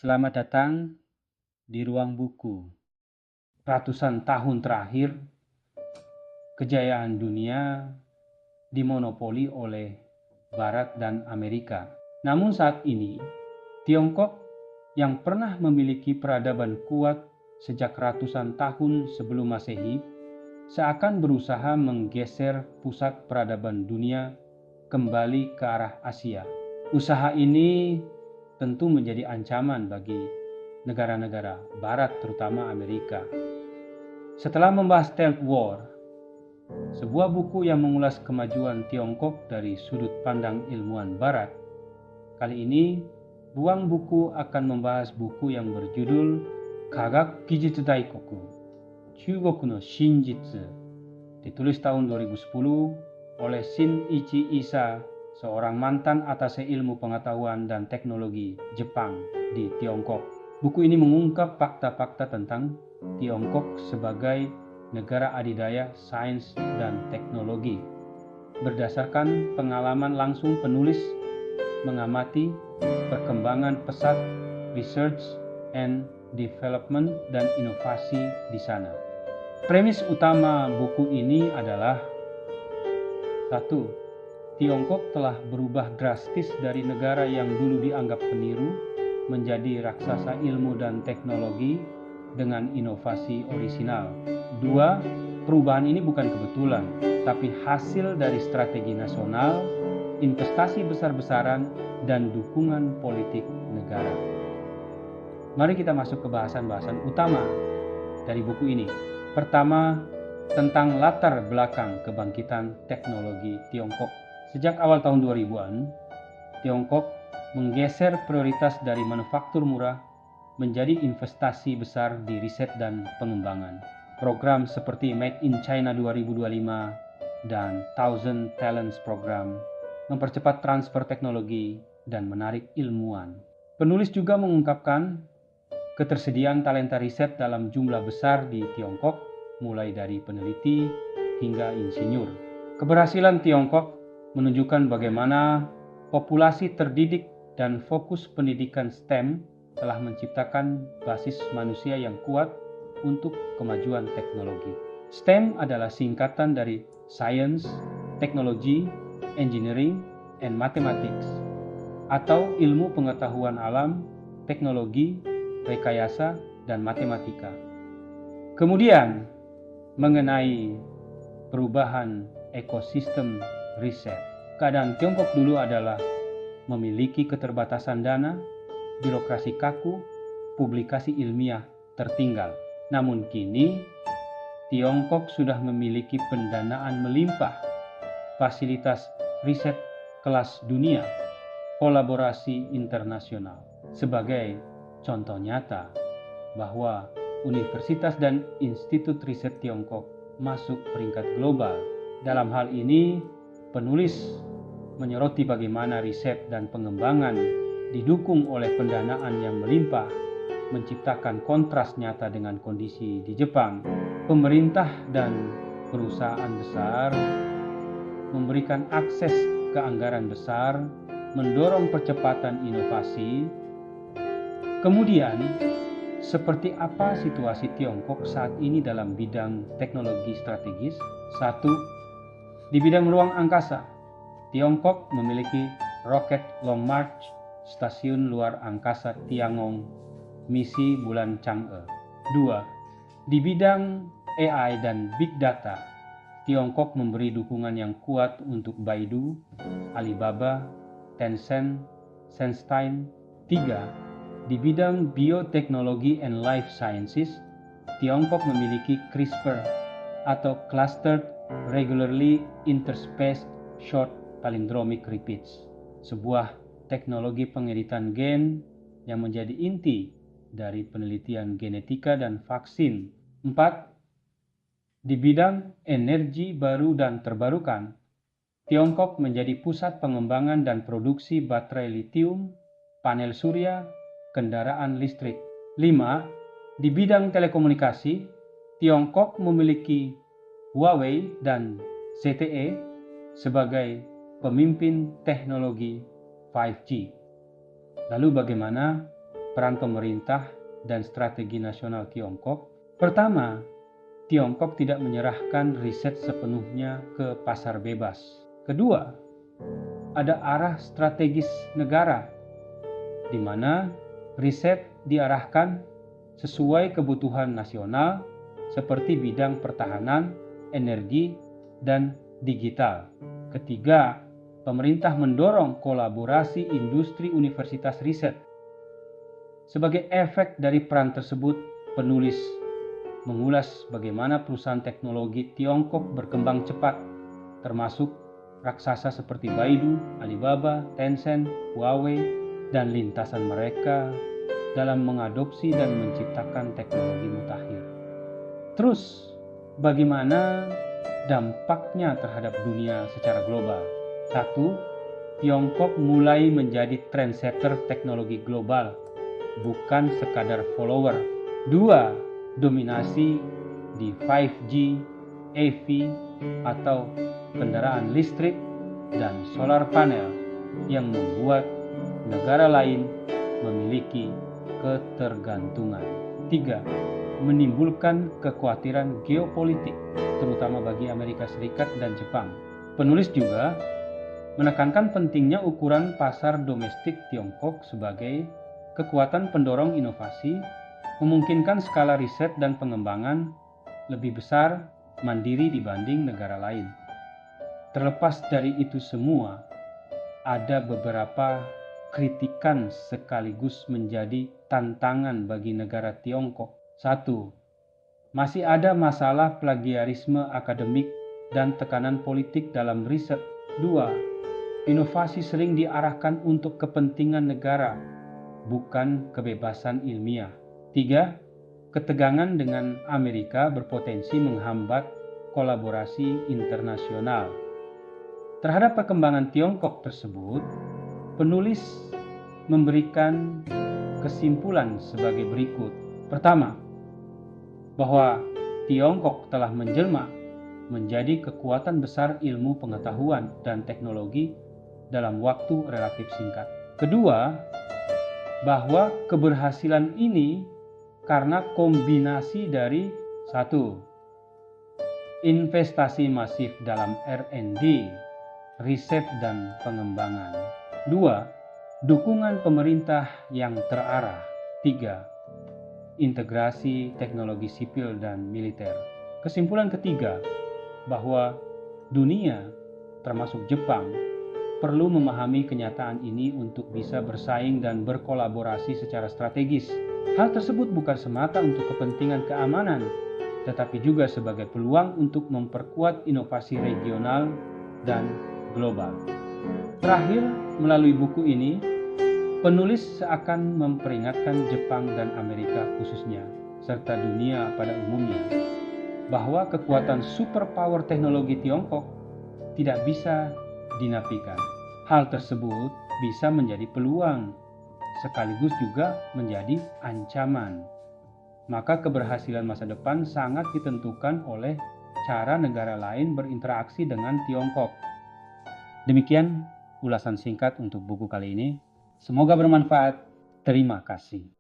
Selamat datang di ruang buku. Ratusan tahun terakhir, kejayaan dunia dimonopoli oleh Barat dan Amerika. Namun saat ini, Tiongkok yang pernah memiliki peradaban kuat sejak ratusan tahun sebelum Masehi, seakan berusaha menggeser pusat peradaban dunia kembali ke arah Asia. Usaha ini tentu menjadi ancaman bagi negara-negara Barat, terutama Amerika. Setelah membahas Stealth War, sebuah buku yang mengulas kemajuan Tiongkok dari sudut pandang ilmuwan Barat, kali ini ruang buku akan membahas buku yang berjudul Kagak Gijitsu Daikoku, Chugoku no Shinjitsu, ditulis tahun 2010 oleh Shinichi Isa, seorang mantan atase ilmu pengetahuan dan teknologi Jepang di Tiongkok. Buku ini mengungkap fakta-fakta tentang Tiongkok sebagai negara adidaya sains dan teknologi. Berdasarkan pengalaman langsung penulis mengamati perkembangan pesat research and development dan inovasi di sana. Premis utama buku ini adalah 1. Tiongkok telah berubah drastis dari negara yang dulu dianggap peniru menjadi raksasa ilmu dan teknologi dengan inovasi orisinal. 2. Perubahan ini bukan kebetulan, tapi hasil dari strategi nasional, investasi besar-besaran, dan dukungan politik negara. Mari kita masuk ke bahasan-bahasan utama dari buku ini. Pertama, tentang latar belakang kebangkitan teknologi Tiongkok. Sejak awal tahun 2000-an, Tiongkok menggeser prioritas dari manufaktur murah menjadi investasi besar di riset dan pengembangan. Program seperti Made in China 2025 dan Thousand Talents Program mempercepat transfer teknologi dan menarik ilmuwan. Penulis juga mengungkapkan ketersediaan talenta riset dalam jumlah besar di Tiongkok, mulai dari peneliti hingga insinyur. Keberhasilan Tiongkok menunjukkan bagaimana populasi terdidik dan fokus pendidikan STEM telah menciptakan basis manusia yang kuat untuk kemajuan teknologi. STEM adalah singkatan dari Science, Technology, Engineering, and Mathematics, atau ilmu pengetahuan alam, teknologi, rekayasa, dan matematika. Kemudian, mengenai perubahan ekosistem riset. Keadaan Tiongkok dulu adalah memiliki keterbatasan dana, birokrasi kaku, publikasi ilmiah tertinggal. Namun kini, Tiongkok sudah memiliki pendanaan melimpah, fasilitas riset kelas dunia, kolaborasi internasional. Sebagai contoh nyata bahwa universitas dan institut riset Tiongkok masuk peringkat global. Dalam hal ini, penulis menyoroti bagaimana riset dan pengembangan didukung oleh pendanaan yang melimpah, menciptakan kontras nyata dengan kondisi di Jepang. Pemerintah dan perusahaan besar memberikan akses ke anggaran besar, mendorong percepatan inovasi. Kemudian, seperti apa situasi Tiongkok saat ini dalam bidang teknologi strategis? 1. Di bidang ruang angkasa, Tiongkok memiliki roket Long March, stasiun luar angkasa Tiangong, misi bulan Chang'e. 2. Di bidang AI dan Big Data, Tiongkok memberi dukungan yang kuat untuk Baidu, Alibaba, Tencent, SenseTime. 3. Di bidang bioteknologi and life sciences, Tiongkok memiliki CRISPR atau Clustered Regularly Interspaced Short Palindromic Repeats, sebuah teknologi pengeditan gen yang menjadi inti dari penelitian genetika dan vaksin. 4. Di bidang energi baru dan terbarukan, Tiongkok menjadi pusat pengembangan dan produksi baterai litium, panel surya, kendaraan listrik. 5. Di bidang telekomunikasi, Tiongkok memiliki Huawei dan ZTE sebagai pemimpin teknologi 5G. Lalu bagaimana peran pemerintah dan strategi nasional Tiongkok. Pertama, Tiongkok tidak menyerahkan riset sepenuhnya ke pasar bebas. Kedua, ada arah strategis negara, di mana riset diarahkan sesuai kebutuhan nasional seperti bidang pertahanan, energi, dan digital. Ketiga, pemerintah mendorong kolaborasi industri universitas riset. Sebagai efek dari peran tersebut, penulis mengulas bagaimana perusahaan teknologi Tiongkok berkembang cepat, termasuk raksasa seperti Baidu, Alibaba, Tencent, Huawei, dan lintasan mereka dalam mengadopsi dan menciptakan teknologi mutakhir. Terus, bagaimana dampaknya terhadap dunia secara global? 1. Tiongkok mulai menjadi trendsetter teknologi global, bukan sekadar follower. 2. Dominasi di 5G, EV, atau kendaraan listrik dan solar panel yang membuat negara lain memiliki ketergantungan. 3. Menimbulkan kekhawatiran geopolitik, terutama bagi Amerika Serikat dan Jepang. Penulis juga menekankan pentingnya ukuran pasar domestik Tiongkok sebagai kekuatan pendorong inovasi, memungkinkan skala riset dan pengembangan lebih besar mandiri dibanding negara lain. Terlepas dari itu semua, ada beberapa kritikan sekaligus menjadi tantangan bagi negara Tiongkok. 1. Masih ada masalah plagiarisme akademik dan tekanan politik dalam riset. 2. Inovasi sering diarahkan untuk kepentingan negara, bukan kebebasan ilmiah. 3. Ketegangan dengan Amerika berpotensi menghambat kolaborasi internasional. Terhadap perkembangan Tiongkok tersebut, penulis memberikan kesimpulan sebagai berikut. Pertama, bahwa Tiongkok telah menjelma menjadi kekuatan besar ilmu pengetahuan dan teknologi dalam waktu relatif singkat. Kedua, bahwa keberhasilan ini karena kombinasi dari 1. Investasi masif dalam R&D, riset dan pengembangan. 2. Dukungan pemerintah yang terarah. 3. Integrasi teknologi sipil dan militer. Kesimpulan ketiga, bahwa dunia, termasuk Jepang, perlu memahami kenyataan ini untuk bisa bersaing dan berkolaborasi secara strategis. Hal tersebut bukan semata untuk kepentingan keamanan, tetapi juga sebagai peluang untuk memperkuat inovasi regional dan global. Terakhir, melalui buku ini, penulis seakan memperingatkan Jepang dan Amerika khususnya, serta dunia pada umumnya, bahwa kekuatan superpower teknologi Tiongkok tidak bisa dinafikan. Hal tersebut bisa menjadi peluang, sekaligus juga menjadi ancaman. Maka keberhasilan masa depan sangat ditentukan oleh cara negara lain berinteraksi dengan Tiongkok. Demikian ulasan singkat untuk buku kali ini. Semoga bermanfaat. Terima kasih.